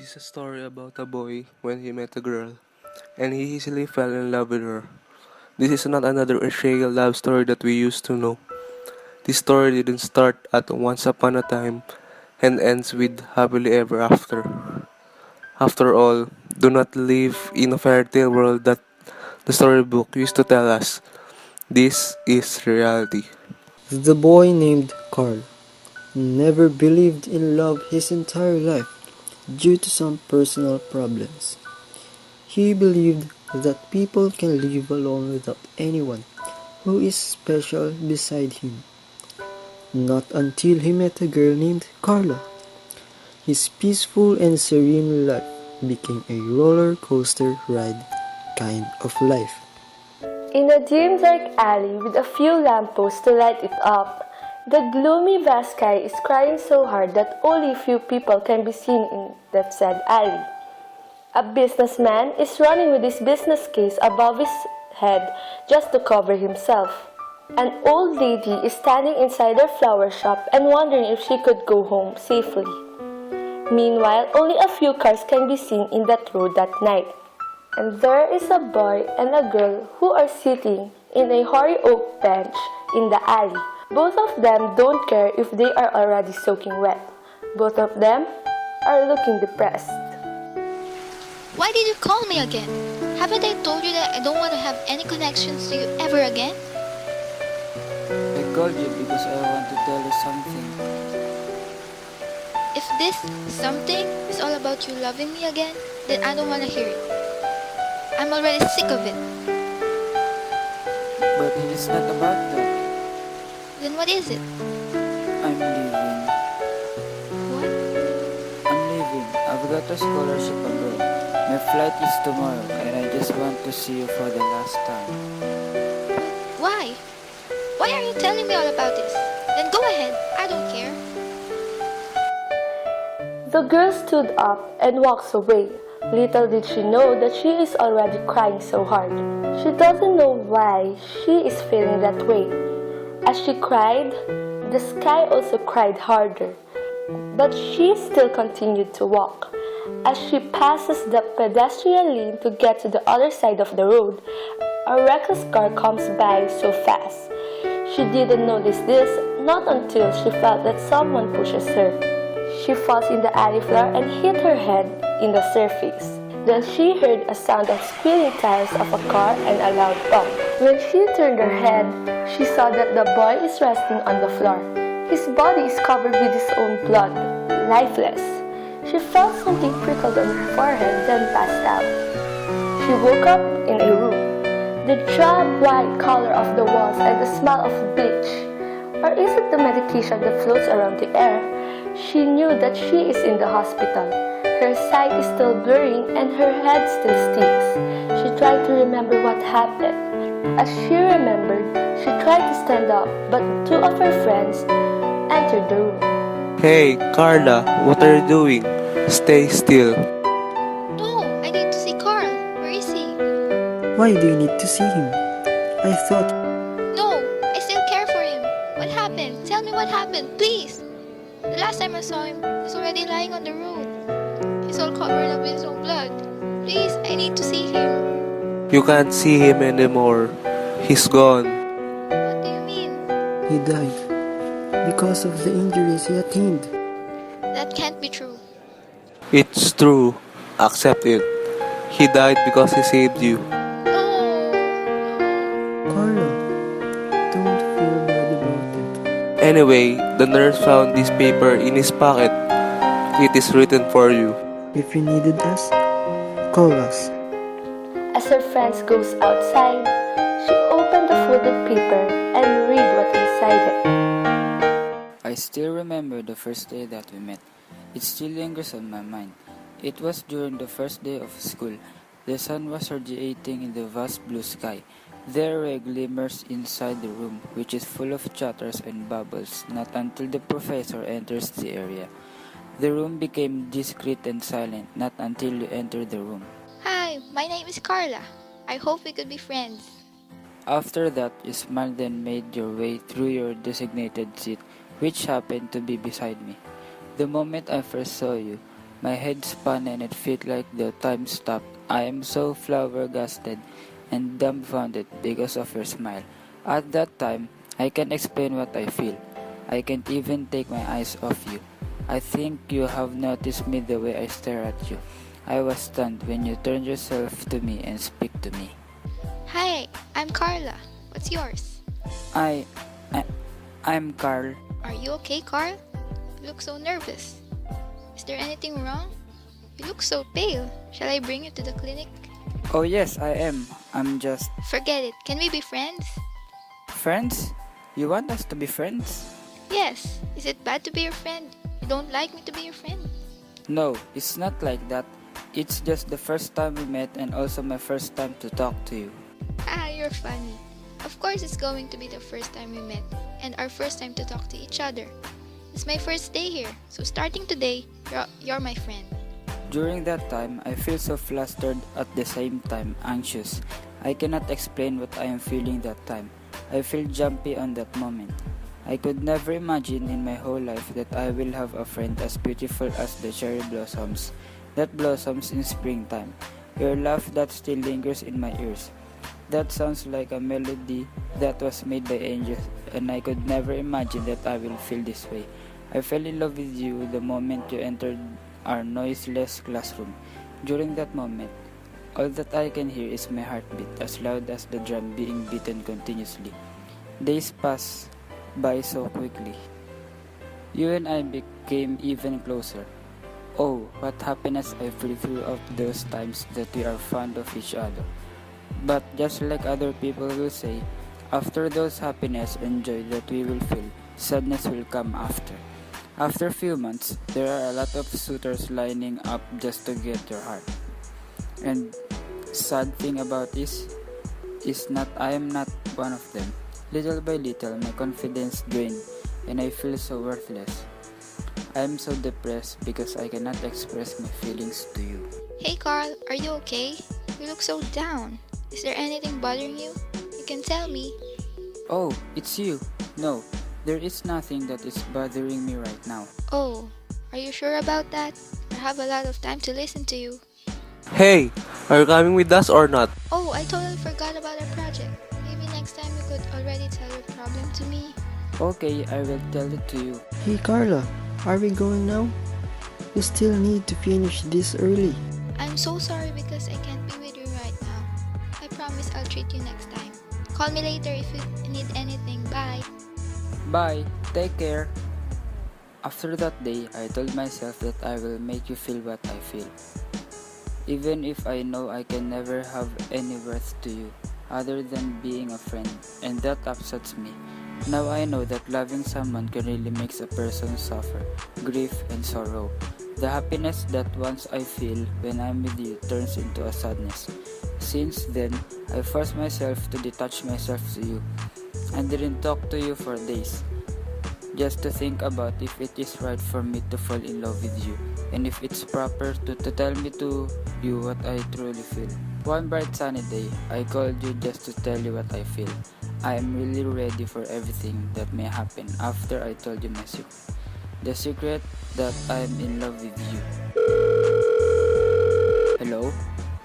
is a story about a boy when he met a girl, and he easily fell in love with her. This is not another Israeli love story that we used to know. This story didn't start at once upon a time and ends with happily ever after. After all, do not live in a fairy tale world that the storybook used to tell us. This is reality. The boy named Carl never believed in love his entire life due to some personal problems. He believed that people can live alone without anyone who is special beside him. Not until he met a girl named Carla. His peaceful and serene life became a roller coaster ride kind of life. In a dim dark alley with a few lampposts to light it up, the gloomy vast sky is crying so hard that only a few people can be seen in that sad alley. A businessman is running with his business case above his head just to cover himself. An old lady is standing inside her flower shop and wondering if she could go home safely. Meanwhile, only a few cars can be seen in that road that night. And there is a boy and a girl who are sitting in a hoary oak bench in the alley. Both of them don't care if they are already soaking wet. Both of them are looking depressed. Why did you call me again? Haven't I told you that I don't want to have any connections to you ever again? I called you because I want to tell you something. If this something is all about you loving me again, then I don't want to hear it. I'm already sick of it. But it is not about that. Then what is it? I'm leaving. What? I'm leaving. I've got a scholarship abroad. My flight is tomorrow and I just want to see you for the last time. Why? Why are you telling me all about this? Then go ahead. I don't care. The girl stood up and walks away. Little did she know that she is already crying so hard. She doesn't know why she is feeling that way. As she cried, the sky also cried harder. But she still continued to walk. As she passes the pedestrian lane to get to the other side of the road, a reckless car comes by so fast. She didn't notice this not until she felt that someone pushes her. She falls in the alley floor and hit her head in the surface. Then she heard a sound of squealing tires of a car and a loud bump. When she turned her head, she saw that the boy is resting on the floor. His body is covered with his own blood, lifeless. She felt something prickled on her forehead, then passed out. She woke up in a room. The drab white color of the walls and the smell of bleach. Or is it the medication that floats around the air? She knew that she is in the hospital. Her sight is still blurring and her head still stinks. She tried to remember what happened. As she remembered, she tried to stand up, but two of her friends entered the room. Hey, Carla, what are you doing? Stay still. No, I need to see Carl. Where is he? Why do you need to see him? I thought... No, I still care for him. What happened? Tell me what happened, please. The last time I saw him, he's already lying on the road. He's all covered up with his own blood. Please, I need to see him. You can't see him anymore. He's gone. What do you mean? He died because of the injuries he attained. That can't be true. It's true. Accept it. He died because he saved you. No. Carla, don't feel bad about it. Anyway, the nurse found this paper in his pocket. It is written for you. If you needed us, call us. As her friends goes outside, she opened the folded paper and read what inside it. I still remember the first day that we met. It still lingers on my mind. It was during the first day of school. The sun was radiating in the vast blue sky. There were glimmers inside the room, which is full of chatters and bubbles, not until the professor enters the area. The room became discreet and silent, not until you entered the room. Hi, my name is Carla. I hope we could be friends. After that, you smiled and made your way through your designated seat, which happened to be beside me. The moment I first saw you, My head spun and it felt like the time stopped. I am so flabbergasted and dumbfounded because of your smile. At that time, I can't explain what I feel. I can't even take my eyes off you. I think you have noticed me the way I stare at you. I was stunned when you turned yourself to me and speak to me. Hi, I'm Carla. What's yours? I, I I'm Carl. Are you okay, Carl? You look so nervous. Is there anything wrong? You look so pale. Shall I bring you to the clinic? Oh yes, I am. I'm just Forget it. Can we be friends? friends? You want us to be friends? Yes. Is it bad to be your friend? You don't like me to be your friend? No, it's not like that. It's just the first time we met and also my first time to talk to you. Ah, you're funny. Of course it's going to be the first time we met and our first time to talk to each other. It's my first day here, so starting today, you're my friend. During that time, I feel so flustered at the same time anxious. I cannot explain what I am feeling that time. I feel jumpy on that moment. I could never imagine in my whole life that I will have a friend as beautiful as the cherry blossoms that blossoms in springtime. Your laugh that still lingers in my ears. That sounds like a melody that was made by angels, and I could never imagine that I will feel this way. I fell in love with you the moment you entered our noiseless classroom. During that moment, all that I can hear is my heartbeat as loud as the drum being beaten continuously. Days pass by so quickly. You and I became even closer. Oh, what happiness I feel throughout those times that we are fond of each other. But just like other people will say, after those happiness and joy that we will feel, sadness will come after. After a few months, there are a lot of suitors lining up just to get your heart. And sad thing about this is not I am not one of them. Little by little, my confidence drained and I feel so worthless. I am so depressed because I cannot express my feelings to you. Hey Carl, are you okay? You look so down. Is there anything bothering you? You can tell me. Oh, it's you. No, there is nothing that is bothering me right now. Oh, are you sure about that? I have a lot of time to listen to you. Hey, are you coming with us or not? Oh, I totally forgot about our project. Maybe next time you could already tell your problem to me. Okay, I will tell it to you. Hey Carla, are we going now? We still need to finish this early. I'm so sorry because I can't be with you right now. I promise I'll treat you next time. Call me later if you need anything. Bye. Bye, take care. After that day, I told myself that I will make you feel what I feel. Even if I know I can never have any worth to you, other than being a friend, and that upsets me. Now I know that loving someone can really make a person suffer, grief and sorrow. The happiness that once I feel when I'm with you turns into a sadness. Since then, I forced myself to detach myself to you. I didn't talk to you for days, just to think about if it is right for me to fall in love with you, and if it's proper to tell me to you what I truly feel. One bright sunny day, I called you just to tell you what I feel. I am really ready for everything that may happen after I told you my secret. The secret that I am in love with you. Hello?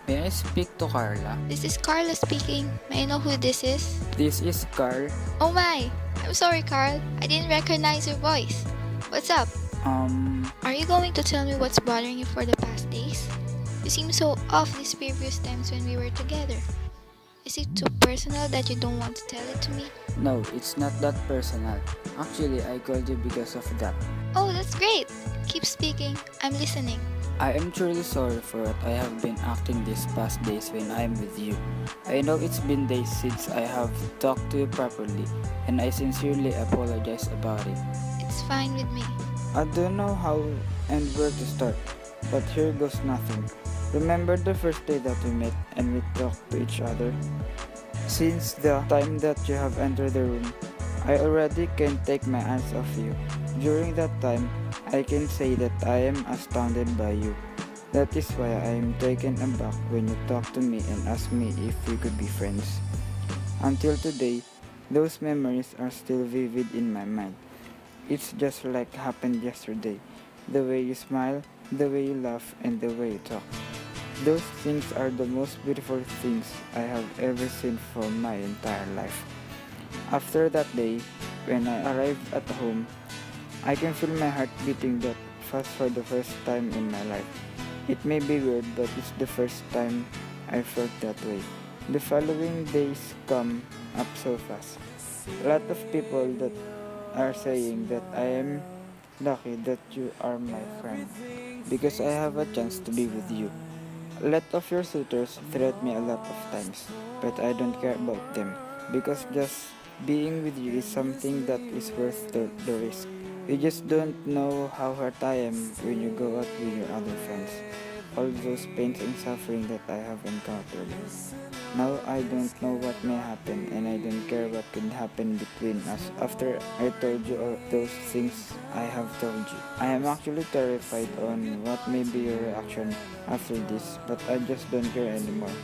May I speak to Carla? This is Carla speaking. May I know who this is? This is Carl. Oh my! I'm sorry, Carl. I didn't recognize your voice. What's up? Are you going to tell me what's bothering you for the past days? You seem so off these previous times when we were together. Is it too personal that you don't want to tell it to me? No, it's not that personal. Actually, I called you because of that. Oh, that's great! Keep speaking. I'm listening. I am truly sorry for what I have been acting these past days when I am with you. I know it's been days since I have talked to you properly, and I sincerely apologize about it. It's fine with me. I don't know how and where to start, but here goes nothing. Remember the first day that we met and we talked to each other? Since the time that you have entered the room, I already can't take my eyes off you. During that time, I can say that I am astounded by you. That is why I am taken aback when you talk to me and ask me if we could be friends. Until today, those memories are still vivid in my mind. It's just like happened yesterday. The way you smile, the way you laugh, and the way you talk. Those things are the most beautiful things I have ever seen for my entire life. After that day, when I arrived at home, I can feel my heart beating that fast for the first time in my life. It may be weird, but it's the first time I felt that way. The following days come up so fast. A lot of people that are saying that I am lucky that you are my friend because I have a chance to be with you. A lot of your suitors threat me a lot of times, but I don't care about them because just being with you is something that is worth the risk. You just don't know how hurt I am when you go out with your other friends. All those pains and suffering that I have encountered. Now I don't know what may happen and I don't care what could happen between us after I told you all those things I have told you. I am actually terrified on what may be your reaction after this, but I just don't care anymore.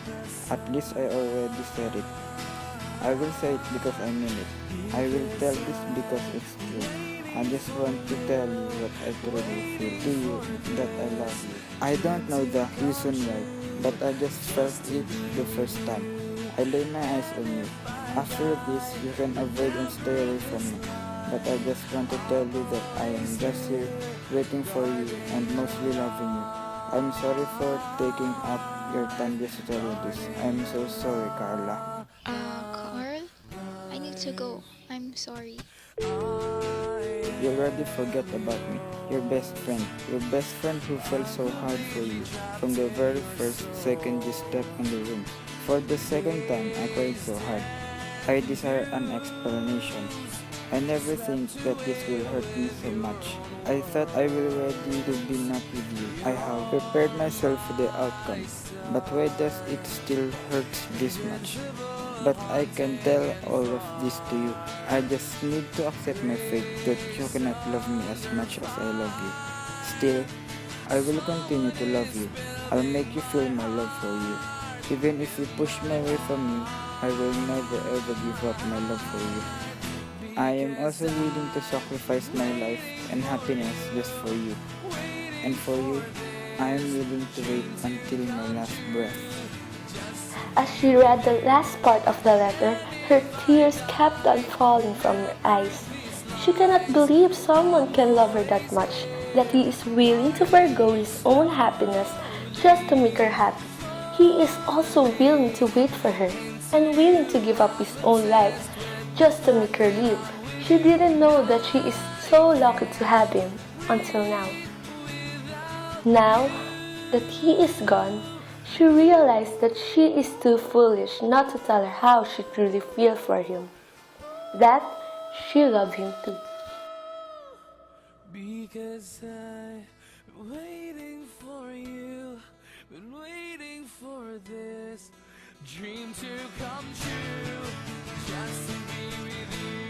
At least I already said it. I will say it because I mean it. I will tell this because it's true. I just want to tell you what I truly feel to you, that I love you. I don't know the reason why, but I just felt it the first time. I lay my eyes on you. After this, you can avoid and stay away from me. But I just want to tell you that I am just here waiting for you and mostly loving you. I'm sorry for taking up your time just to tell you this. I'm so sorry, Carla. Carl? I need to go. I'm sorry. You already forget about me. Your best friend. Your best friend who felt so hard for you from the very first second you stepped in the room. For the second time, I cried so hard. I desire an explanation. I never think that this will hurt me so much. I thought I will ready to be not with you. I have prepared myself for the outcome. But why does it still hurt this much? But I can tell all of this to you. I just need to accept my fate that you cannot love me as much as I love you. Still, I will continue to love you. I'll make you feel my love for you. Even if you push me away from me, I will never ever give up my love for you. I am also willing to sacrifice my life and happiness just for you. And for you, I am willing to wait until my last breath. As she read the last part of the letter, her tears kept on falling from her eyes. She cannot believe someone can love her that much, that he is willing to forgo his own happiness just to make her happy. He is also willing to wait for her and willing to give up his own life just to make her live. She didn't know that she is so lucky to have him until now. Now that he is gone, she realized that she is too foolish not to tell her how she truly feels for him. That she loved him too. Because I've been waiting for you, been waiting for this dream to come true, just to be with you.